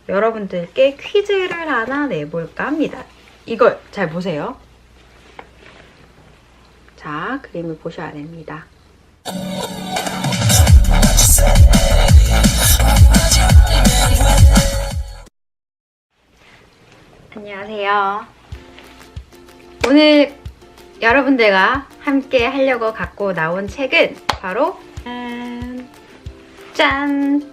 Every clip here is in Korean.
여러분들께 퀴즈를 하나 내볼까 합니다. 이걸 잘 보세요. 자, 그림을 보셔야 됩니다. 안녕하세요. 오늘 여러분들과 함께 하려고 갖고 나온 책은 바로 짠!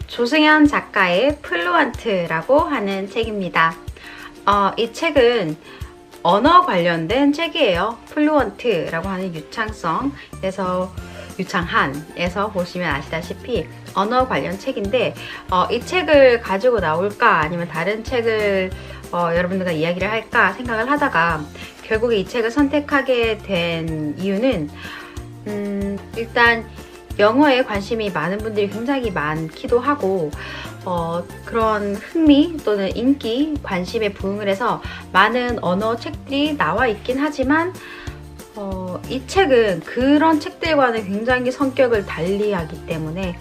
조승연 작가의 플루언트라고 하는 책입니다. 이 책은 언어 관련된 책이에요. 플루언트라고 하는 유창한에서 보시면 아시다시피 언어 관련 책인데 이 책을 가지고 나올까 아니면 다른 책을 여러분들과 이야기를 할까 생각을 하다가 결국에 이 책을 선택하게 된 이유는 일단 영어에 관심이 많은 분들이 굉장히 많기도 하고 그런 흥미 또는 인기, 관심에 부응을 해서 많은 언어 책들이 나와 있긴 하지만 이 책은 그런 책들과는 굉장히 성격을 달리하기 때문에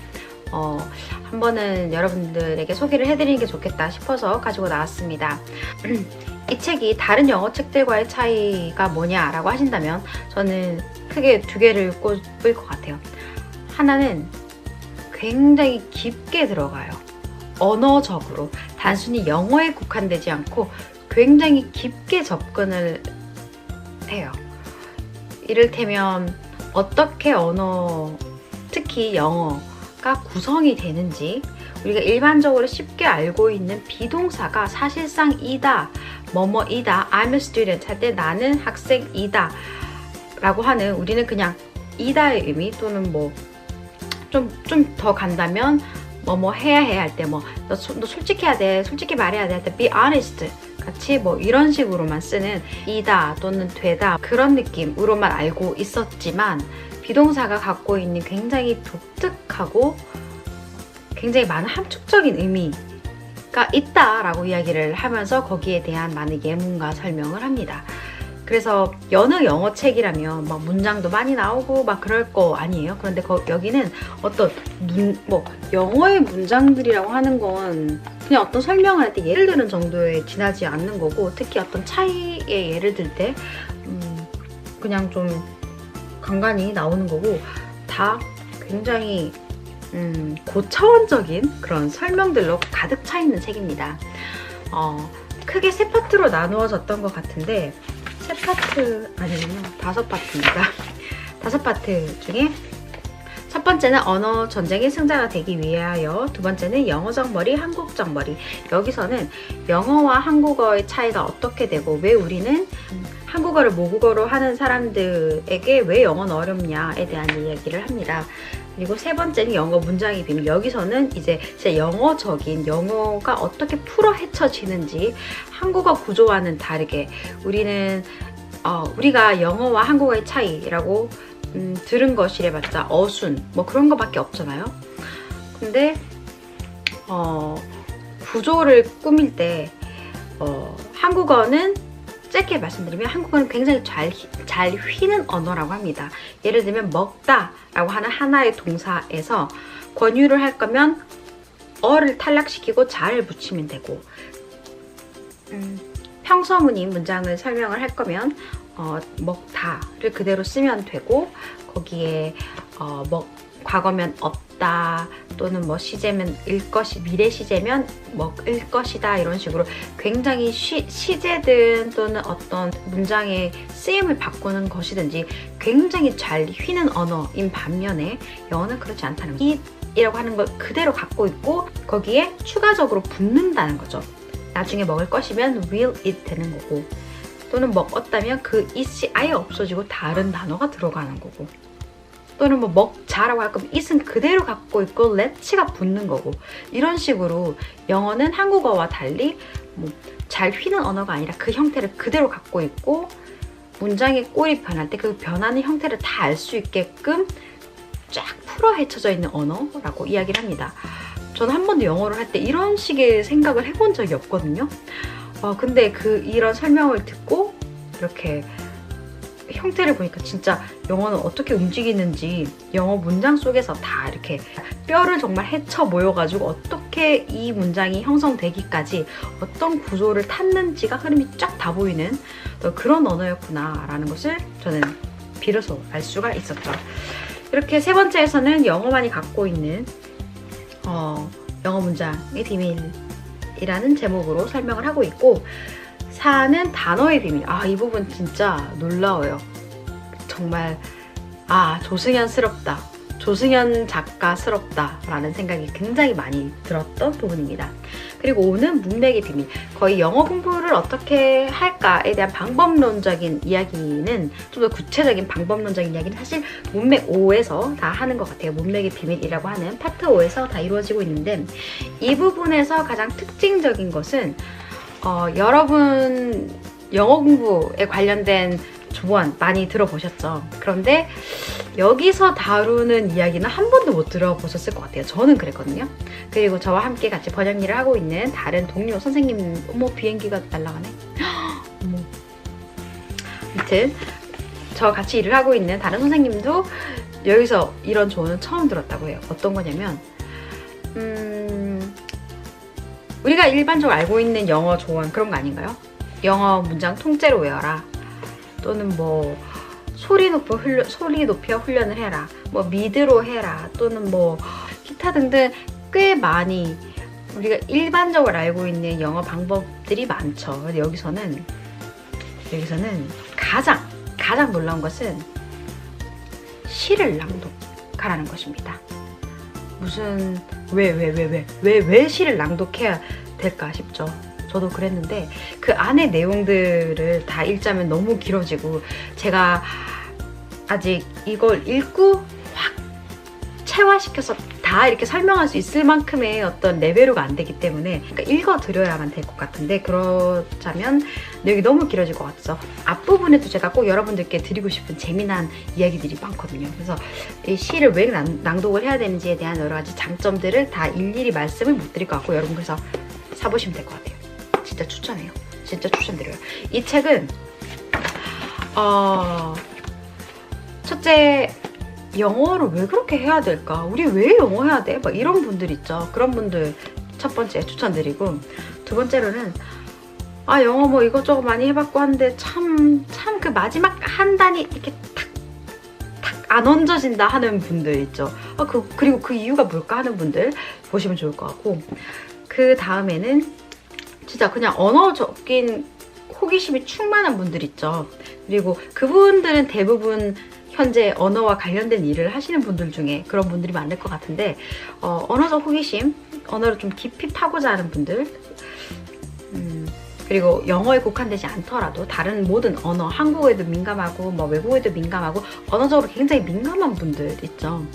한 번은 여러분들에게 소개를 해드리는 게 좋겠다 싶어서 가지고 나왔습니다. 이 책이 다른 영어 책들과의 차이가 뭐냐라고 하신다면 저는 크게 두 개를 꼽을 것 같아요. 하나는 굉장히 깊게 들어가요. 언어적으로 단순히 영어에 국한되지 않고 굉장히 깊게 접근을 해요. 이를테면 어떻게 언어, 특히 영어가 구성이 되는지 우리가 일반적으로 쉽게 알고 있는 비동사가 사실상 이다, 뭐뭐이다, I'm a student 할 때 나는 학생이다 라고 하는 우리는 그냥 이다의 의미 또는 뭐 좀 더 간다면 뭐 해야 해 할 때 너 솔직해야 돼, 솔직히 말해야 돼 할 때 be honest 같이 이런 식으로만 쓰는 이다 또는 되다 그런 느낌으로만 알고 있었지만 비동사가 갖고 있는 굉장히 독특하고 굉장히 많은 함축적인 의미가 있다라고 이야기를 하면서 거기에 대한 많은 예문과 설명을 합니다. 그래서 여느 영어 책이라면 막 문장도 많이 나오고 막 그럴 거 아니에요. 그런데 여기는 어떤 영어의 문장들이라고 하는 건 그냥 어떤 설명을 할 때 예를 드는 정도에 지나지 않는 거고, 특히 어떤 차이의 예를 들 때 그냥 좀 간간히 나오는 거고, 다 굉장히 고차원적인 그런 설명들로 가득 차 있는 책입니다. 크게 세 파트로 나누어졌던 것 같은데 세 파트 아니군요. 5파트입니다. 5파트 중에 첫 번째는 언어 전쟁의 승자가 되기 위하여, 두 번째는 영어적 머리, 한국적 머리. 여기서는 영어와 한국어의 차이가 어떻게 되고 왜 우리는 한국어를 모국어로 하는 사람들에게 왜 영어는 어렵냐에 대한 이야기를 합니다. 그리고 세 번째는 영어 문장의 비밀. 여기서는 이제 진짜 영어적인 영어가 어떻게 풀어 헤쳐지는지 한국어 구조와는 다르게 우리는 우리가 영어와 한국어의 차이라고 들은 것이래봤자 어순 그런 거밖에 없잖아요. 근데 구조를 꾸밀 때 한국어는 짧게 말씀드리면 한국어는 굉장히 잘 휘는 언어라고 합니다. 예를 들면 먹다 라고 하는 하나의 동사에서 권유를 할 거면 어를 탈락시키고 자를 붙이면 되고, 평서문인 문장을 설명을 할 거면 먹다를 그대로 쓰면 되고, 거기에 과거면 없다 또는 시제면 일 것이, 미래 시제면 먹을 것이다, 이런 식으로 굉장히 시제든 또는 어떤 문장의 쓰임을 바꾸는 것이든지 굉장히 잘 휘는 언어인 반면에 영어는 그렇지 않다는 거죠. it이라고 하는 걸 그대로 갖고 있고 거기에 추가적으로 붙는다는 거죠. 나중에 먹을 것이면 will it 되는 거고, 또는 먹었다면 그 it이 아예 없어지고 다른 단어가 들어가는 거고, 또는 먹자라고 할 거면 it은 그대로 갖고 있고 let가 붙는 거고, 이런 식으로 영어는 한국어와 달리 잘 휘는 언어가 아니라 그 형태를 그대로 갖고 있고 문장의 꼴이 변할 때 그 변하는 형태를 다 알 수 있게끔 쫙 풀어 헤쳐져 있는 언어라고 이야기를 합니다. 저는 한 번도 영어를 할 때 이런 식의 생각을 해본 적이 없거든요. 근데 이런 설명을 듣고 이렇게 형태를 보니까 진짜 영어는 어떻게 움직이는지 영어 문장 속에서 다 이렇게 뼈를 정말 헤쳐 모여가지고 어떻게 이 문장이 형성되기까지 어떤 구조를 탔는지가 흐름이 쫙 다 보이는 그런 언어였구나 라는 것을 저는 비로소 알 수가 있었죠. 이렇게 세 번째에서는 영어만이 갖고 있는 영어 문장의 비밀이라는 제목으로 설명을 하고 있고, 4는 단어의 비밀. 이 부분 진짜 놀라워요. 정말 조승연스럽다, 조승연 작가스럽다 라는 생각이 굉장히 많이 들었던 부분입니다. 그리고 5는 문맥의 비밀. 거의 영어 공부를 어떻게 할까에 대한 방법론적인 이야기는, 좀 더 구체적인 방법론적인 이야기는 사실 문맥 5에서 다 하는 것 같아요. 문맥의 비밀이라고 하는 파트 5에서 다 이루어지고 있는데, 이 부분에서 가장 특징적인 것은 여러분 영어 공부에 관련된 조언 많이 들어보셨죠? 그런데 여기서 다루는 이야기는 한 번도 못 들어보셨을 것 같아요. 저는 그랬거든요. 그리고 저와 함께 같이 번역 일을 하고 있는 다른 동료 선생님, 어머 비행기가 날아가네. 어머. 아무튼 저와 같이 일을 하고 있는 다른 선생님도 여기서 이런 조언은 처음 들었다고 해요. 어떤 거냐면 우리가 일반적으로 알고 있는 영어 조언 그런 거 아닌가요? 영어 문장 통째로 외워라. 또는 뭐 소리 높여 훈련을 해라. 뭐 미드로 해라. 또는 뭐 기타 등등 꽤 많이 우리가 일반적으로 알고 있는 영어 방법들이 많죠. 근데 여기서는 가장 놀라운 것은 시를 낭독하라는 것입니다. 무슨 왜 시를 낭독해야 될까 싶죠. 저도 그랬는데 그 안에 내용들을 다 읽자면 너무 길어지고, 제가 아직 이걸 읽고 확 체화시켜서 다 이렇게 설명할 수 있을 만큼의 어떤 레벨로가 안 되기 때문에, 그러니까 읽어드려야만 될 것 같은데, 그렇다면 내용이 너무 길어질 것 같아서 앞부분에도 제가 꼭 여러분들께 드리고 싶은 재미난 이야기들이 많거든요. 그래서 이 시를 왜 낭독을 해야 되는지에 대한 여러 가지 장점들을 다 일일이 말씀을 못 드릴 것 같고, 여러분 그래서 사보시면 될 것 같아요. 진짜 추천해요. 진짜 추천드려요. 이 책은 첫째, 영어를 왜 그렇게 해야 될까? 우리 왜 영어 해야 돼? 막 이런 분들 있죠. 그런 분들 첫 번째 추천드리고, 두 번째로는 영어 뭐 이것저것 많이 해봤고 한데 참 그 마지막 한 단이 이렇게 탁 안 얹어진다 하는 분들 있죠. 그리고 그 이유가 뭘까 하는 분들 보시면 좋을 것 같고, 그 다음에는 진짜 그냥 언어적인 호기심이 충만한 분들 있죠. 그리고 그분들은 대부분 현재 언어와 관련된 일을 하시는 분들 중에 그런 분들이 많을 것 같은데, 언어적 호기심, 언어를 좀 깊이 파고자 하는 분들, 그리고 영어에 국한되지 않더라도 다른 모든 언어, 한국어에도 민감하고 뭐 외국어에도 민감하고 언어적으로 굉장히 민감한 분들 있죠.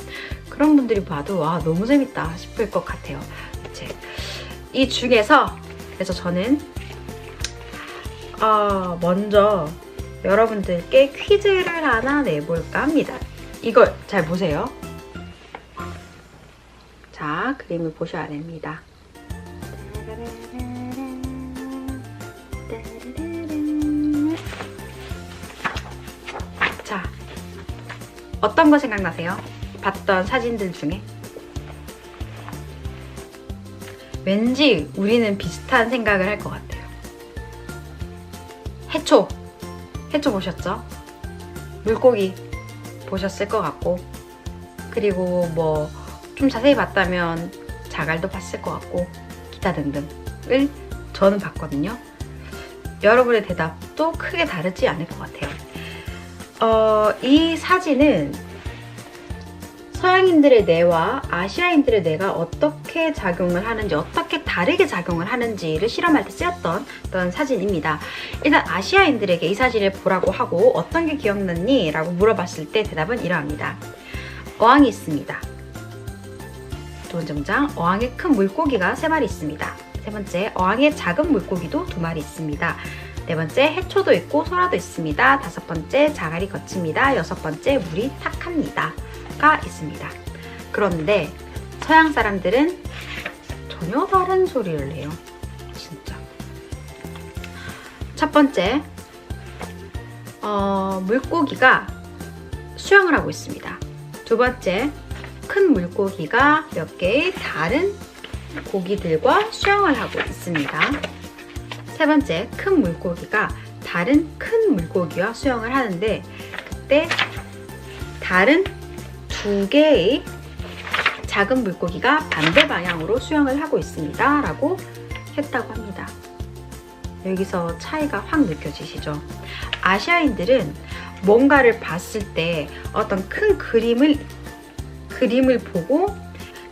그런 분들이 봐도 너무 재밌다 싶을 것 같아요. 이 중에서 그래서 저는 먼저 여러분들께 퀴즈를 하나 내볼까 합니다. 이걸 잘 보세요. 자, 그림을 보셔야 됩니다. 자, 어떤 거 생각나세요? 봤던 사진들 중에? 왠지 우리는 비슷한 생각을 할 것 같아요. 해초 보셨죠? 물고기 보셨을 것 같고, 그리고 뭐 좀 자세히 봤다면 자갈도 봤을 것 같고, 기타 등등을 저는 봤거든요. 여러분의 대답도 크게 다르지 않을 것 같아요. 이 사진은 서양인들의 뇌와 아시아인들의 뇌가 어떻게 작용을 하는지, 어떻게 다르게 작용을 하는지를 실험할 때 쓰였던 어떤 사진입니다. 일단 아시아인들에게 이 사진을 보라고 하고 어떤 게 기억났니? 라고 물어봤을 때 대답은 이러합니다. 어항이 있습니다. 두 번째 문장, 어항에 큰 물고기가 3마리 있습니다. 세 번째, 어항에 작은 물고기도 2마리 있습니다. 네 번째, 해초도 있고 소라도 있습니다. 다섯 번째, 자갈이 거칩니다. 여섯 번째, 물이 탁합니다. 가 있습니다. 그런데 서양 사람들은 전혀 다른 소리를 해요. 진짜. 첫 번째, 물고기가 수영을 하고 있습니다. 두 번째, 큰 물고기가 몇 개의 다른 고기들과 수영을 하고 있습니다. 세 번째, 큰 물고기가 다른 큰 물고기와 수영을 하는데 그때 다른 두 개의 작은 물고기가 반대 방향으로 수영을 하고 있습니다. 라고 했다고 합니다. 여기서 차이가 확 느껴지시죠? 아시아인들은 뭔가를 봤을 때 어떤 큰 그림을 보고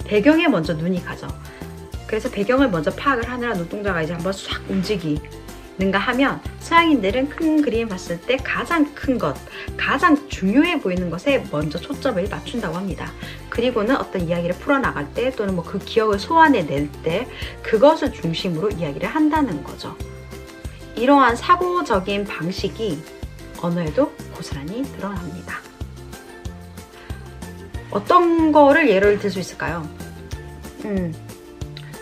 배경에 먼저 눈이 가죠. 그래서 배경을 먼저 파악을 하느라 눈동자가 이제 한번 싹 움직이는가 하면 서양인들은 큰 그림 봤을 때 가장 큰 것, 가장 중요해 보이는 것에 먼저 초점을 맞춘다고 합니다. 그리고는 어떤 이야기를 풀어나갈 때 또는 뭐 그 기억을 소환해낼 때 그것을 중심으로 이야기를 한다는 거죠. 이러한 사고적인 방식이 언어에도 고스란히 드러납니다. 어떤 거를 예를 들 수 있을까요?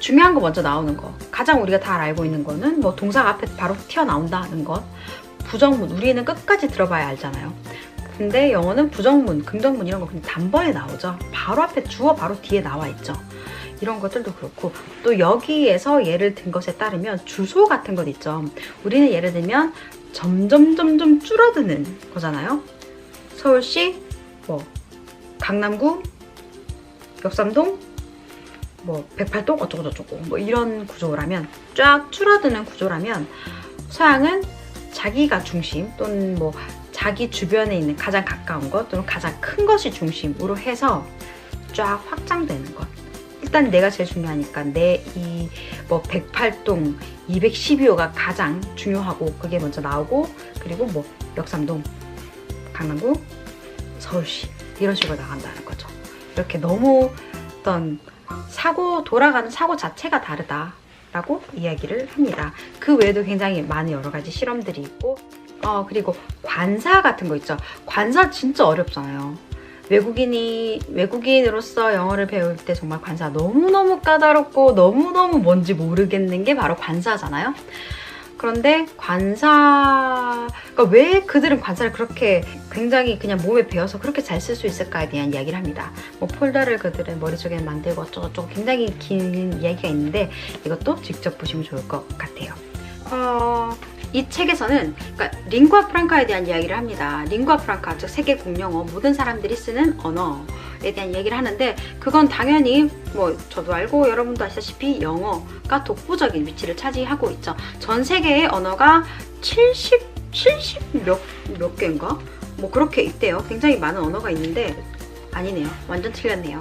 중요한 거 먼저 나오는 거. 가장 우리가 다 알고 있는 거는 뭐 동사가 앞에 바로 튀어나온다는 것. 부정문, 우리는 끝까지 들어봐야 알잖아요. 근데 영어는 부정문, 긍정문 이런 거 그냥 단번에 나오죠. 바로 앞에 주어 바로 뒤에 나와 있죠. 이런 것들도 그렇고 또 여기에서 예를 든 것에 따르면 주소 같은 것 있죠. 우리는 예를 들면 점점 줄어드는 거잖아요. 서울시 뭐 강남구 역삼동 뭐 108동 어쩌고저쩌고 뭐 이런 구조라면 쫙 줄어드는 구조라면 서양은 자기가 중심 또는 뭐 자기 주변에 있는 가장 가까운 것 또는 가장 큰 것이 중심으로 해서 쫙 확장되는 것. 일단 내가 제일 중요하니까 내 이 뭐 108동 212호가 가장 중요하고 그게 먼저 나오고 그리고 뭐 역삼동 강남구 서울시 이런 식으로 나간다는 거죠. 이렇게 너무 어떤 돌아가는 사고 자체가 다르다라고 이야기를 합니다. 그 외에도 굉장히 많은 여러 가지 실험들이 있고 그리고 관사 같은 거 있죠. 관사 진짜 어렵잖아요. 외국인으로서 영어를 배울 때 정말 관사 너무너무 까다롭고 너무너무 뭔지 모르겠는 게 바로 관사잖아요. 그런데 그러니까 왜 그들은 관사를 그렇게 굉장히 그냥 몸에 배워서 그렇게 잘 쓸 수 있을까에 대한 이야기를 합니다. 뭐 폴더를 그들은 머릿속에 만들고 어쩌고저쩌고 굉장히 긴 이야기가 있는데 이것도 직접 보시면 좋을 것 같아요. 이 책에서는 그러니까 링구아 프랑카에 대한 이야기를 합니다. 링구아 프랑카, 즉 세계 공용어, 모든 사람들이 쓰는 언어에 대한 이야기를 하는데 그건 당연히 뭐 저도 알고 여러분도 아시다시피 영어가 독보적인 위치를 차지하고 있죠. 전 세계의 언어가 70 몇 개인가? 뭐 그렇게 있대요. 굉장히 많은 언어가 있는데 아니네요. 완전 틀렸네요.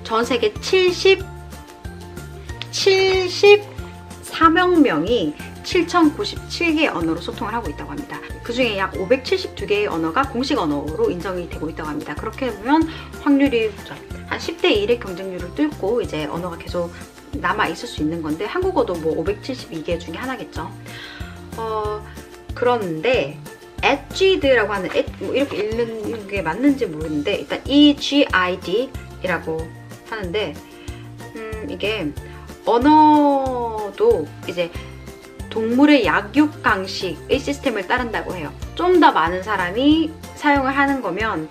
전 세계 74명 명이 7,097개의 언어로 소통을 하고 있다고 합니다. 그 중에 약 572개의 언어가 공식 언어로 인정이 되고 있다고 합니다. 그렇게 보면 확률이 한 10대 1의 경쟁률을 뚫고 이제 언어가 계속 남아 있을 수 있는 건데 한국어도 뭐 572개 중에 하나겠죠. 그런데 EGID라고 하는 뭐 이렇게 읽는 게 맞는지 모르는데 일단 EGID라고 하는데 이게 언어도 이제 동물의 약육 강식의 시스템을 따른다고 해요. 좀 더 많은 사람이 사용을 하는 거면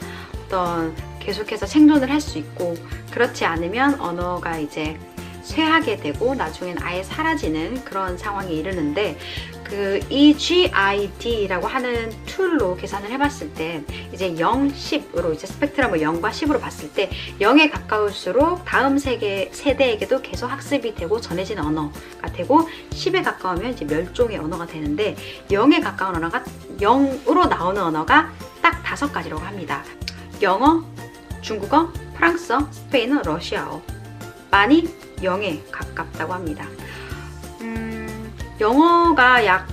어떤 계속해서 생존을 할 수 있고 그렇지 않으면 언어가 이제 쇠하게 되고 나중엔 아예 사라지는 그런 상황에 이르는데 그 EGID라고 하는 툴로 계산을 해봤을 때 이제 0, 10으로 이제 스펙트럼을 0과 10으로 봤을 때 0에 가까울수록 다음 세대에게도 계속 학습이 되고 전해지는 언어가 되고 10에 가까우면 이제 멸종의 언어가 되는데 0에 가까운 언어가 0으로 나오는 언어가 딱 5가지라고 합니다. 영어, 중국어, 프랑스어, 스페인어, 러시아어 많이 0에 가깝다고 합니다. 영어가 약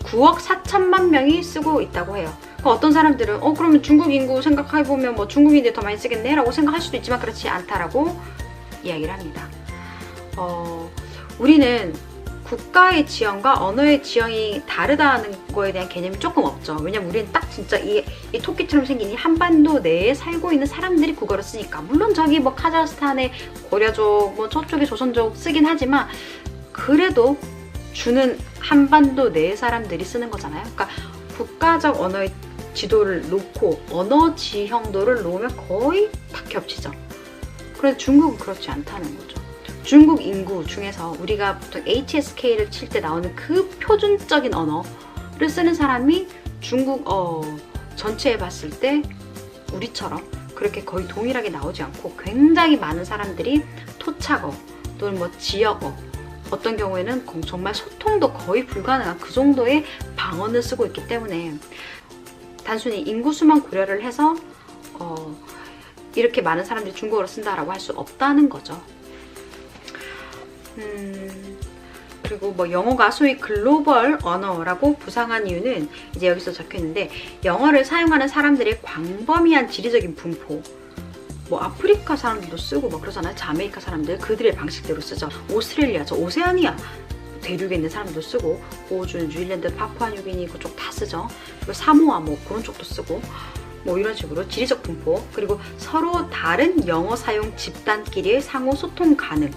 9억 4천만 명이 쓰고 있다고 해요. 그러니까 어떤 사람들은 그러면 중국 인구 생각해보면 뭐 중국인들이 더 많이 쓰겠네 라고 생각할 수도 있지만 그렇지 않다라고 이야기를 합니다. 우리는 국가의 지형과 언어의 지형이 다르다는 거에 대한 개념이 조금 없죠. 왜냐면 우리는 딱 진짜 이 토끼처럼 생긴 이 한반도 내에 살고 있는 사람들이 국어를 쓰니까 물론 저기 뭐 카자흐스탄의 고려족 뭐 저쪽에 조선족 쓰긴 하지만 그래도 주는 한반도 내의 사람들이 쓰는 거잖아요. 그러니까 국가적 언어의 지도를 놓고 언어 지형도를 놓으면 거의 다 겹치죠. 그런데 중국은 그렇지 않다는 거죠. 중국 인구 중에서 우리가 보통 HSK를 칠 때 나오는 그 표준적인 언어를 쓰는 사람이 중국어 전체에 봤을 때 우리처럼 그렇게 거의 동일하게 나오지 않고 굉장히 많은 사람들이 토착어 또는 뭐 지역어, 어떤 경우에는 정말 소통도 거의 불가능한 그 정도의 방언을 쓰고 있기 때문에 단순히 인구수만 고려를 해서 이렇게 많은 사람들이 중국어를 쓴다라고 할 수 없다는 거죠. 그리고 뭐 영어가 소위 글로벌 언어라고 부상한 이유는 이제 여기서 적혀있는데, 영어를 사용하는 사람들의 광범위한 지리적인 분포, 뭐 아프리카 사람들도 쓰고 막 그러잖아요. 자메이카 사람들 그들의 방식대로 쓰죠. 오스트레일리아, 저 오세아니아 대륙에 있는 사람들도 쓰고, 호주, 뉴질랜드, 파푸아뉴기니 그쪽 다 쓰죠. 그리고 사모아 뭐 그런 쪽도 쓰고, 뭐 이런 식으로 지리적 분포, 그리고 서로 다른 영어 사용 집단끼리의 상호 소통 가능.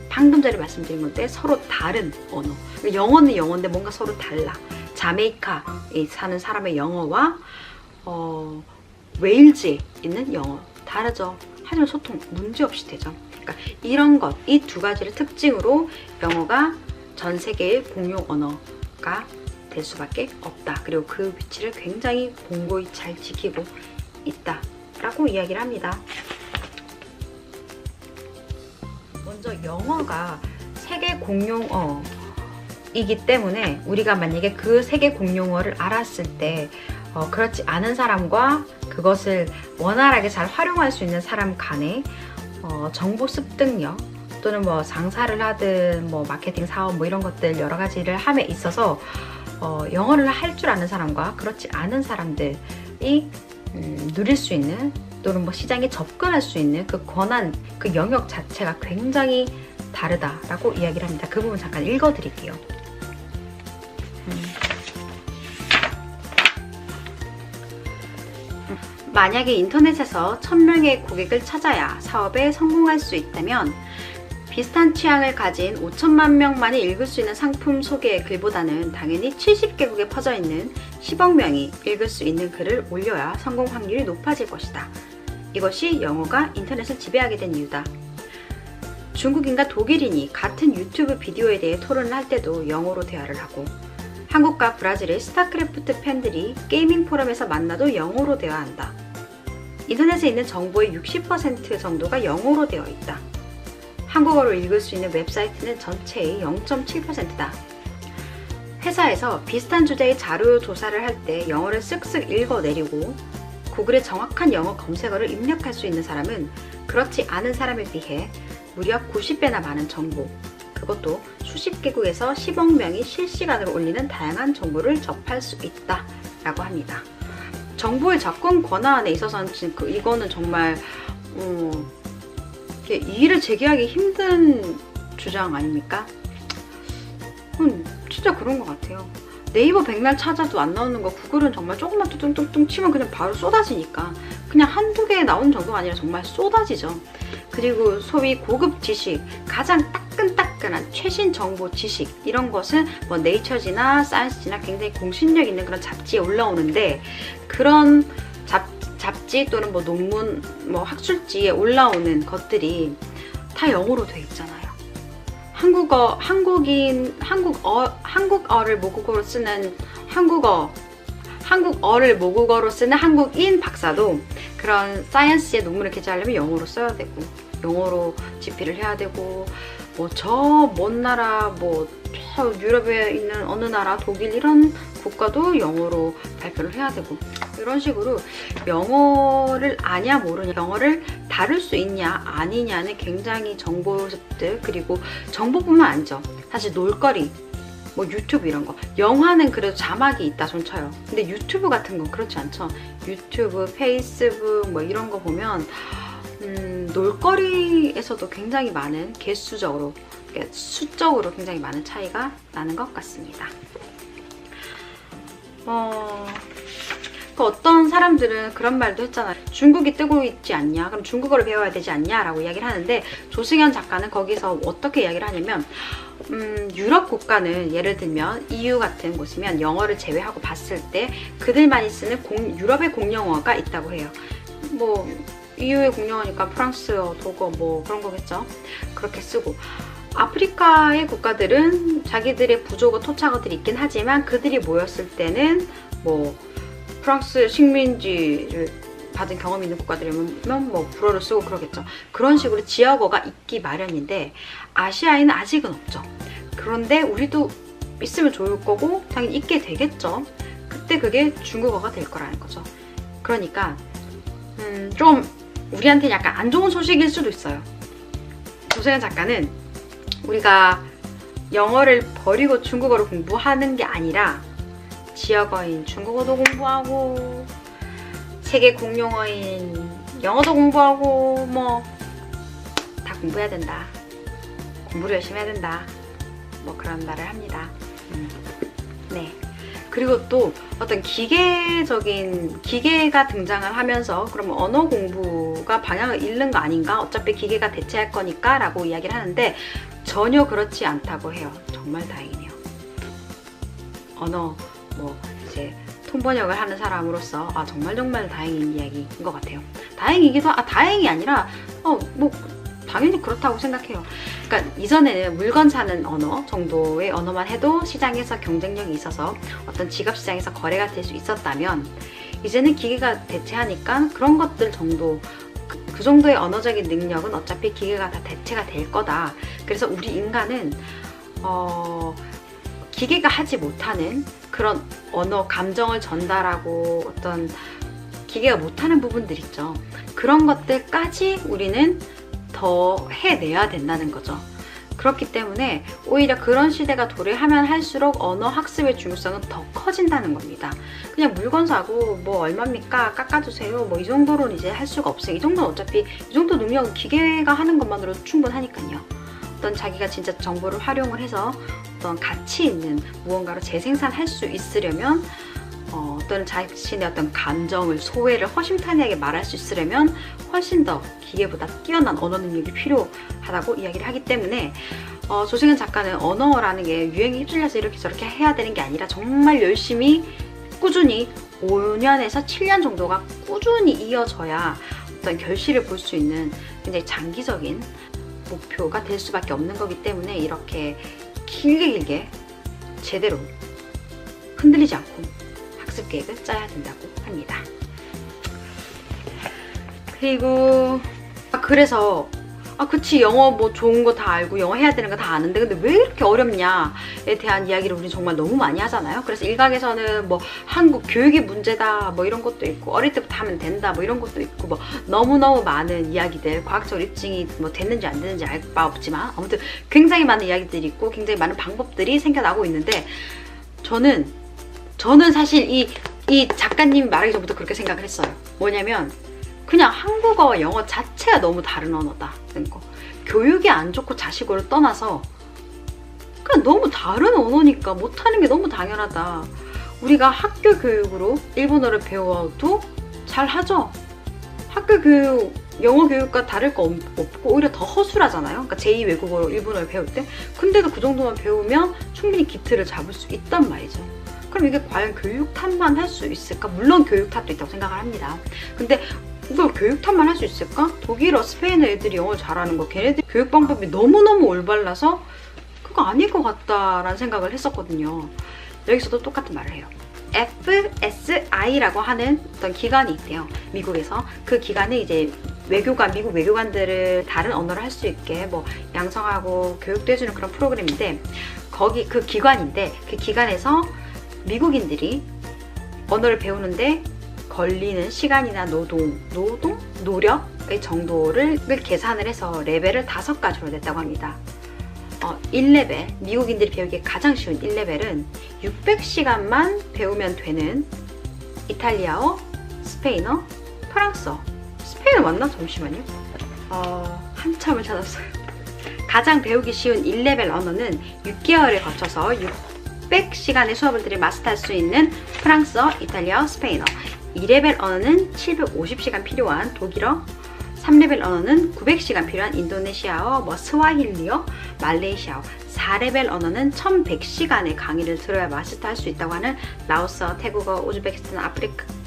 방금 전에 말씀드린 건데 서로 다른 언어. 영어는 영어인데 뭔가 서로 달라. 자메이카에 사는 사람의 영어와 웨일즈에 있는 영어 다르죠. 하지만 소통 문제없이 되죠. 그러니까 이런 것, 이 두 가지를 특징으로 영어가 전 세계의 공용 언어가 될 수밖에 없다. 그리고 그 위치를 굉장히 공고히 잘 지키고 있다라고 이야기를 합니다. 먼저 영어가 세계 공용어이기 때문에 우리가 만약에 그 세계 공용어를 알았을 때 그렇지 않은 사람과 그것을 원활하게 잘 활용할 수 있는 사람 간의 정보 습득력 또는 뭐 장사를 하든 뭐 마케팅 사업 뭐 이런 것들 여러 가지를 함에 있어서 영어를 할 줄 아는 사람과 그렇지 않은 사람들이 누릴 수 있는 또는 뭐 시장에 접근할 수 있는 그 권한, 그 영역 자체가 굉장히 다르다라고 이야기를 합니다. 그 부분 잠깐 읽어드릴게요. 만약에 인터넷에서 1000명의 고객을 찾아야 사업에 성공할 수 있다면 비슷한 취향을 가진 5천만 명만이 읽을 수 있는 상품 소개 글보다는 당연히 70개국에 퍼져 있는 10억 명이 읽을 수 있는 글을 올려야 성공 확률이 높아질 것이다. 이것이 영어가 인터넷을 지배하게 된 이유다. 중국인과 독일인이 같은 유튜브 비디오에 대해 토론을 할 때도 영어로 대화를 하고, 한국과 브라질의 스타크래프트 팬들이 게이밍 포럼에서 만나도 영어로 대화한다. 인터넷에 있는 정보의 60% 정도가 영어로 되어 있다. 한국어로 읽을 수 있는 웹사이트는 전체의 0.7%다. 회사에서 비슷한 주제의 자료 조사를 할 때 영어를 쓱쓱 읽어내리고 구글에 정확한 영어 검색어를 입력할 수 있는 사람은 그렇지 않은 사람에 비해 무려 90배나 많은 정보, 그것도 수십 개국에서 10억 명이 실시간으로 올리는 다양한 정보를 접할 수 있다 라고 합니다. 정보의 접근 권한에 있어서는 이거는 정말 이의를 제기하기 힘든 주장 아닙니까? 진짜 그런 것 같아요. 네이버 백날 찾아도 안 나오는 거 구글은 정말 조금만 뚱뚱뚱 치면 그냥 바로 쏟아지니까 그냥 한두 개 나오는 정도가 아니라 정말 쏟아지죠. 그리고 소위 고급 지식, 가장 따끈따끈한 최신 정보 지식 이런 것은 뭐 네이처지나 사이언스지나 굉장히 공신력 있는 그런 잡지에 올라오는데, 그런 잡지 또는 뭐 논문, 뭐 학술지에 올라오는 것들이 다 영어로 돼 있잖아요. 한국어를 모국어로 쓰는 한국어를 모국어로 쓰는 한국인 박사도 그런 사이언스의 논문을 게재하려면 영어로 써야 되고, 영어로 집필을 해야 되고, 뭐 저 먼 나라, 뭐 저 유럽에 있는 어느 나라, 독일 이런 국가도 영어로 발표를 해야 되고, 이런 식으로 영어를 아냐 모르냐, 영어를 다룰 수 있냐 아니냐는 굉장히 정보 습득, 그리고 정보뿐만 아니죠. 사실 놀거리, 뭐 유튜브 이런 거, 영화는 그래도 자막이 있다 손 쳐요. 근데 유튜브 같은 건 그렇지 않죠. 유튜브, 페이스북 뭐 이런 거 보면 놀거리에서도 굉장히 많은 개수적으로, 수적으로 굉장히 많은 차이가 나는 것 같습니다. 어떤 사람들은 그런 말도 했잖아요. 중국이 뜨고 있지 않냐, 그럼 중국어를 배워야 되지 않냐 라고 이야기를 하는데, 조승현 작가는 거기서 어떻게 이야기를 하냐면 유럽 국가는 예를 들면 EU 같은 곳이면 영어를 제외하고 봤을 때 그들만이 쓰는 유럽의 공용어가 있다고 해요. 뭐 EU의 공용어니까 프랑스어, 독어 뭐 그런 거겠죠. 그렇게 쓰고, 아프리카의 국가들은 자기들의 부족어, 토착어들이 있긴 하지만 그들이 모였을 때는 뭐 프랑스 식민지를 받은 경험이 있는 국가들이면 뭐 불어를 쓰고 그러겠죠. 그런 식으로 지역어가 있기 마련인데 아시아에는 아직은 없죠. 그런데 우리도 있으면 좋을 거고 당연히 있게 되겠죠. 그때 그게 중국어가 될 거라는 거죠. 그러니까 좀 우리한테 약간 안 좋은 소식일 수도 있어요. 조승현 작가는 우리가 영어를 버리고 중국어를 공부하는 게 아니라 지역어인 중국어도 공부하고 세계 공용어인 영어도 공부하고 뭐 다 공부해야 된다. 공부를 열심히 해야 된다. 뭐 그런 말을 합니다. 네. 그리고 또 어떤 기계가 등장을 하면서 그러면 언어 공부가 방향을 잃는 거 아닌가? 어차피 기계가 대체할 거니까 라고 이야기를 하는데 전혀 그렇지 않다고 해요. 정말 다행이네요. 언어 뭐 이제 통번역을 하는 사람으로서 정말 다행인 이야기인 것 같아요. 다행이기도 다행이 아니라 뭐 당연히 그렇다고 생각해요. 그러니까 이전에는 물건 사는 언어 정도의 언어만 해도 시장에서 경쟁력이 있어서 어떤 지갑 시장에서 거래가 될 수 있었다면 이제는 기계가 대체하니까 그런 것들 정도 그 정도의 언어적인 능력은 어차피 기계가 다 대체가 될 거다. 그래서 우리 인간은 기계가 하지 못하는 그런 언어, 감정을 전달하고 어떤 기계가 못하는 부분들 있죠. 그런 것들까지 우리는 더 해내야 된다는 거죠. 그렇기 때문에 오히려 그런 시대가 도래하면 할수록 언어 학습의 중요성은 더 커진다는 겁니다. 그냥 물건 사고 뭐 얼마입니까? 깎아주세요. 뭐 이 정도로는 이제 할 수가 없어요. 이 정도는 어차피 이 정도 능력은 기계가 하는 것만으로도 충분하니까요. 어떤 자기가 진짜 정보를 활용을 해서 어떤 가치 있는 무언가로 재생산할 수 있으려면 어떤 자신의 어떤 감정을, 소외를 허심탄회하게 말할 수 있으려면 훨씬 더 기계보다 뛰어난 언어 능력이 필요하다고 이야기를 하기 때문에 조승현 작가는 언어라는 게 유행에 휩쓸려서 이렇게 저렇게 해야 되는 게 아니라 정말 열심히 꾸준히 5년에서 7년 정도가 꾸준히 이어져야 어떤 결실을 볼 수 있는 굉장히 장기적인 목표가 될 수밖에 없는 거기 때문에 이렇게 길게 제대로 흔들리지 않고 학습 계획을 짜야 된다고 합니다. 그리고 그래서 그치 영어 뭐 좋은 거 다 알고 영어 해야 되는 거 다 아는데 근데 왜 이렇게 어렵냐에 대한 이야기를 우리 정말 너무 많이 하잖아요. 그래서 일각에서는 뭐 한국 교육이 문제다 뭐 이런 것도 있고 어릴 때부터 하면 된다 뭐 이런 것도 있고 뭐 너무너무 많은 이야기들, 과학적 입증이 뭐 됐는지 안 됐는지 알 바 없지만 아무튼 굉장히 많은 이야기들이 있고 굉장히 많은 방법들이 생겨나고 있는데 저는 사실 이 작가님이 말하기 전부터 그렇게 생각을 했어요. 뭐냐면 그냥 한국어와 영어 자체가 너무 다른 언어다는 거. 교육이 안 좋고 자식으로 떠나서 그냥 너무 다른 언어니까 못하는 게 너무 당연하다. 우리가 학교 교육으로 일본어를 배워도 잘하죠. 학교 교육, 영어 교육과 다를 거 없고 오히려 더 허술하잖아요. 그러니까 제2 외국어로 일본어를 배울 때. 근데도 그 정도만 배우면 충분히 기틀을 잡을 수 있단 말이죠. 그럼 이게 과연 교육 탓만 할 수 있을까? 물론 교육 탓도 있다고 생각을 합니다. 근데 이걸 교육 탓만 할 수 있을까? 독일어, 스페인어 애들이 영어를 잘하는 거 걔네들 교육 방법이 너무너무 올바라서 그거 아닐 것 같다라는 생각을 했었거든요. 여기서도 똑같은 말을 해요. FSI라고 하는 어떤 기관이 있대요. 미국에서. 그 기관은 이제 미국 외교관들을 다른 언어를 할 수 있게 뭐 양성하고 교육도 해주는 그런 프로그램인데 거기 그 기관인데 그 기관에서 미국인들이 언어를 배우는데 걸리는 시간이나 노력의 정도를 계산을 해서 레벨을 5가지로 냈다고 합니다. 1레벨, 미국인들이 배우기 가장 쉬운 1레벨은 600시간만 배우면 되는 이탈리아어, 스페인어, 프랑스어. 스페인어 맞나? 잠시만요. 한참을 찾았어요. 가장 배우기 쉬운 1레벨 언어는 6개월을 거쳐서 600시간의 수업을 마스터할 수 있는 프랑스어, 이탈리아, 스페인어. 2레벨 언어는 750시간 필요한 독일어, 3레벨 언어는 900시간 필요한 인도네시아어, 스와힐리어, 말레이시아어, 4레벨 언어는 1100시간의 강의를 들어야 마스터할 수 있다고 하는 라오스어, 태국어, 우즈베키스탄,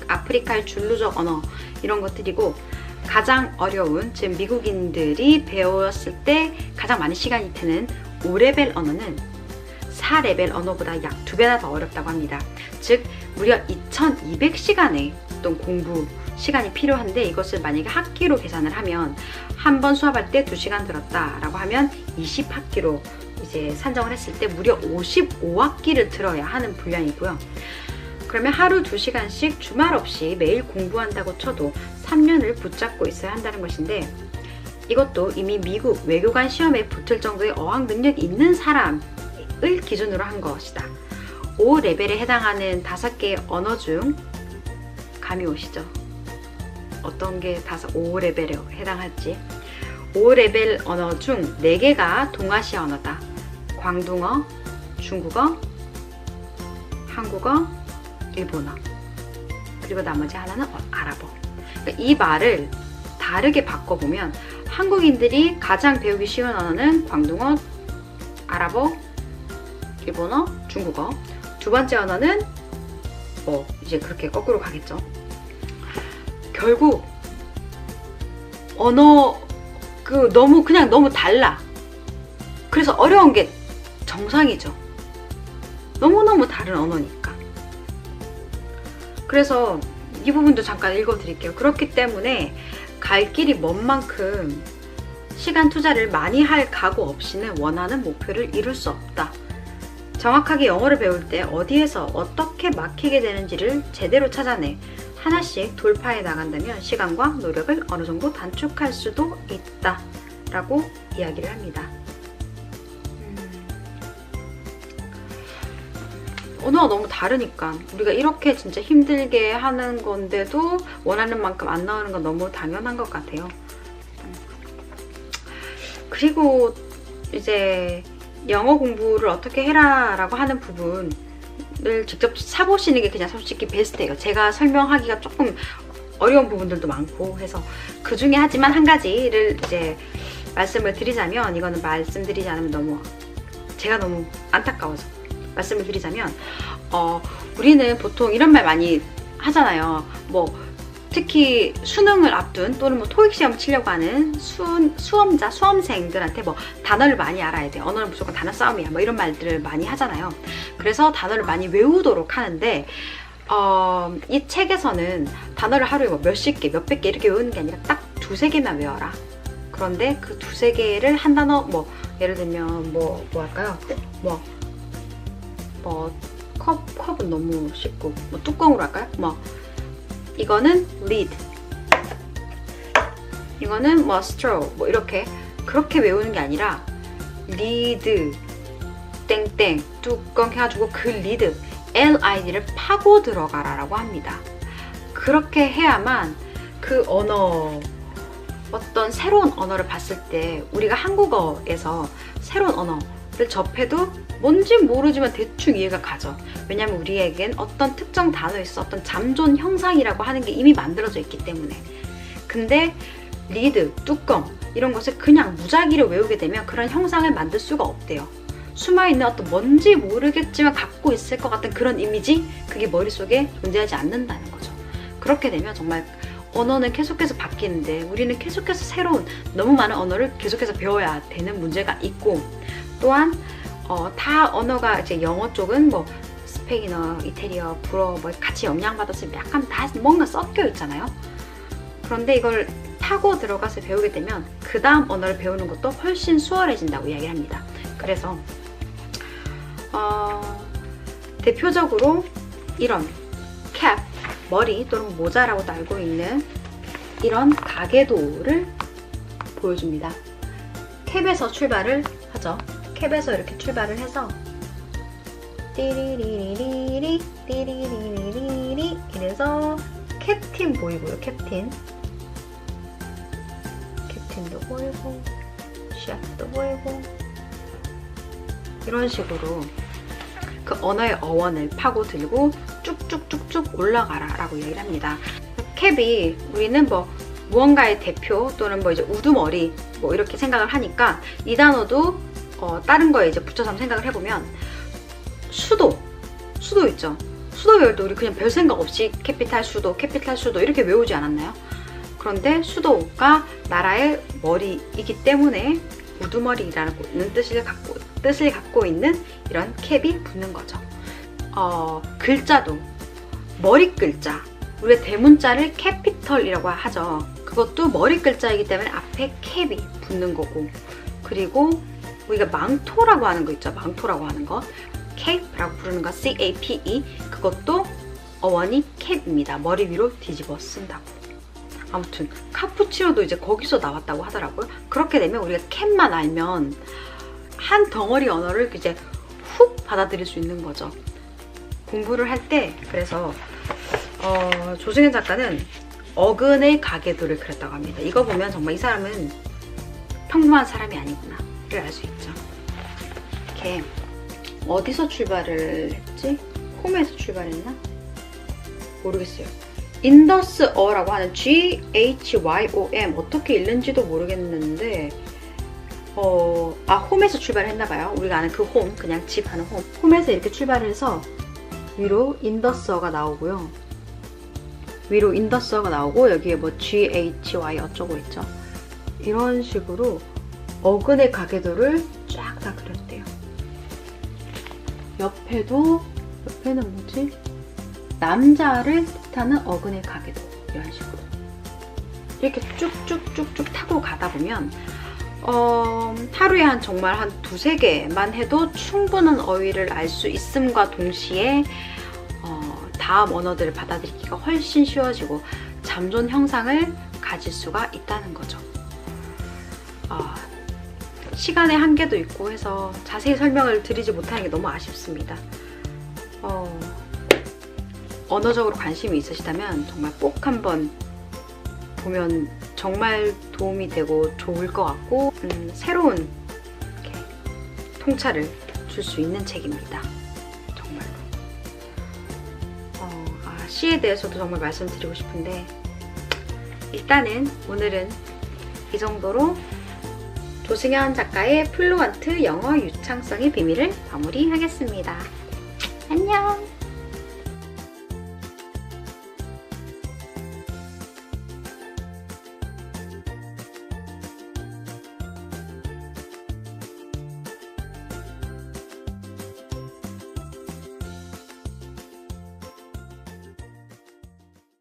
아프리카의 줄루족 언어, 이런 것들이고, 가장 어려운, 즉 미국인들이 배웠을 때 가장 많은 시간이 드는 5레벨 언어는 4레벨 언어보다 약 2배나 더 어렵다고 합니다. 즉 무려 2200시간의 어떤 공부 시간이 필요한데, 이것을 만약에 학기로 계산을 하면 한 번 수업할 때 2시간 들었다라고 하면 20학기로 이제 산정을 했을 때 무려 55학기를 들어야 하는 분량이고요. 그러면 하루 2시간씩 주말 없이 매일 공부한다고 쳐도 3년을 붙잡고 있어야 한다는 것인데, 이것도 이미 미국 외교관 시험에 붙을 정도의 어학 능력이 있는 사람을 기준으로 한 것이다. 5레벨에 해당하는 5개의 언어 중 감이 오시죠? 어떤 게 5레벨에 해당할지. 5레벨 언어 중 4개가 동아시아 언어다. 광둥어, 중국어, 한국어, 일본어, 그리고 나머지 하나는 아랍어. 그러니까 이 말을 다르게 바꿔보면 한국인들이 가장 배우기 쉬운 언어는 광둥어, 아랍어, 일본어, 중국어. 두 번째 언어는 이제 그렇게 거꾸로 가겠죠. 결국 언어 너무 달라. 그래서 어려운 게 정상이죠. 너무너무 다른 언어니까. 그래서 이 부분도 잠깐 읽어드릴게요. 그렇기 때문에 갈 길이 먼 만큼 시간 투자를 많이 할 각오 없이는 원하는 목표를 이룰 수 없다. 정확하게 영어를 배울 때 어디에서 어떻게 막히게 되는지를 제대로 찾아내 하나씩 돌파해 나간다면 시간과 노력을 어느 정도 단축할 수도 있다 라고 이야기를 합니다. 언어가 너무 다르니까 우리가 이렇게 진짜 힘들게 하는 건데도 원하는 만큼 안 나오는 건 너무 당연한 것 같아요. 그리고 이제 영어 공부를 어떻게 해라 라고 하는 부분을 직접 사보시는 게 그냥 솔직히 베스트예요. 제가 설명하기가 조금 어려운 부분들도 많고 해서 그 중에 하지만 한 가지를 이제 말씀을 드리자면, 이거는 말씀드리지 않으면 제가 너무 안타까워서 말씀을 드리자면, 우리는 보통 이런 말 많이 하잖아요. 특히 수능을 앞둔 또는 토익 시험 치려고 하는 수험생들한테 단어를 많이 알아야 돼. 언어는 무조건 단어 싸움이야. 이런 말들을 많이 하잖아요. 그래서 단어를 많이 외우도록 하는데, 이 책에서는 단어를 하루에 몇십 개, 몇백 개 이렇게 외우는 게 아니라 딱 2-3개만 외워라. 그런데 그 2-3개를 한 단어, 예를 들면 뭐 할까요? 컵은 너무 쉽고, 뚜껑으로 할까요? 이거는 lid, 이거는 straw, 이렇게 그렇게 외우는 게 아니라 lid, 땡땡, 뚜껑 해가지고 그 lid, lid를 파고 들어가라 라고 합니다. 그렇게 해야만 그 언어, 어떤 새로운 언어를 봤을 때 우리가 한국어에서 새로운 언어를 접해도 뭔지 모르지만 대충 이해가 가죠. 왜냐면 우리에겐 어떤 특정 단어에 있어 어떤 잠존 형상이라고 하는 게 이미 만들어져 있기 때문에. 근데 리드, 뚜껑 이런 것을 그냥 무작위로 외우게 되면 그런 형상을 만들 수가 없대요. 숨어있는 어떤 뭔지 모르겠지만 갖고 있을 것 같은 그런 이미지, 그게 머릿속에 존재하지 않는다는 거죠. 그렇게 되면 정말 언어는 계속해서 바뀌는데 우리는 계속해서 새로운 너무 많은 언어를 계속해서 배워야 되는 문제가 있고, 또한 다 언어가 이제 영어 쪽은 스페인어, 이태리어, 불어 같이 영향받아서 약간 다 뭔가 섞여 있잖아요. 그런데 이걸 타고 들어가서 배우게 되면 그 다음 언어를 배우는 것도 훨씬 수월해진다고 이야기를 합니다. 그래서 대표적으로 이런 캡, 머리 또는 모자라고도 알고 있는 이런 가계도를 보여줍니다. 캡에서 출발을 하죠. 캡에서 이렇게 출발을 해서 띠리리리리리 띠리리리리리 이래서 캡틴 보이고요. 캡틴도 보이고 샤프도 보이고 이런 식으로 그 언어의 어원을 파고들고 쭉쭉쭉쭉 올라가라 라고 얘기를 합니다. 캡이 우리는 뭐 무언가의 대표 또는 뭐 이제 우두머리 뭐 이렇게 생각을 하니까 이 단어도 다른 거에 이제 붙여서 한번 생각을 해보면 수도 있죠. 수도 외울 때 우리 그냥 별 생각 없이 캐피탈 수도 이렇게 외우지 않았나요? 그런데 수도가 나라의 머리이기 때문에 우두머리라는 뜻을 갖고 있는 이런 캡이 붙는 거죠. 글자도 머리 글자, 우리가 대문자를 캐피털이라고 하죠. 그것도 머리 글자이기 때문에 앞에 캡이 붙는 거고, 그리고 우리가 망토라고 하는 거 있죠. 망토라고 하는 거, 캡이라고 부르는 거, CAPE, 그것도 어원이 캡입니다. 머리 위로 뒤집어 쓴다고. 아무튼 카푸치노도 이제 거기서 나왔다고 하더라고요. 그렇게 되면 우리가 캡만 알면 한 덩어리 언어를 이제 훅 받아들일 수 있는 거죠. 공부를 할 때. 그래서 조승현 작가는 어근의 가계도를 그렸다고 합니다. 이거 보면 정말 이 사람은 평범한 사람이 아니구나를 알 수 있죠. 이렇게 어디서 출발을 했지? 홈에서 출발했나? 모르겠어요. 인더스어라고 하는 GHYOM 어떻게 읽는지도 모르겠는데 홈에서 출발했나봐요. 우리가 아는 그 홈, 그냥 집 하는 홈. 홈에서 이렇게 출발을 해서 위로 인더스어가 나오고요. 위로 인더스어가 나오고 여기에 뭐 GHY 어쩌고 있죠. 이런 식으로 어근의 가계도를 쫙 다 그렸대요. 옆에는 뭐지? 남자를 뜻하는 어근의 가계도, 이런 식으로 이렇게 쭉쭉쭉쭉 타고 가다 보면 하루에 정말 한 2-3개만 해도 충분한 어휘를 알 수 있음과 동시에 다음 언어들을 받아들이기가 훨씬 쉬워지고 잠존 형상을 가질 수가 있다는 거죠. 시간의 한계도 있고 해서 자세히 설명을 드리지 못하는 게 너무 아쉽습니다. 언어적으로 관심이 있으시다면 정말 꼭 한번 보면 정말 도움이 되고 좋을 것 같고 새로운 이렇게 통찰을 줄 수 있는 책입니다. 정말로. 시에 대해서도 정말 말씀드리고 싶은데 일단은 오늘은 이 정도로 조승현 작가의 플루언트 영어 유창성의 비밀을 마무리하겠습니다. 안녕!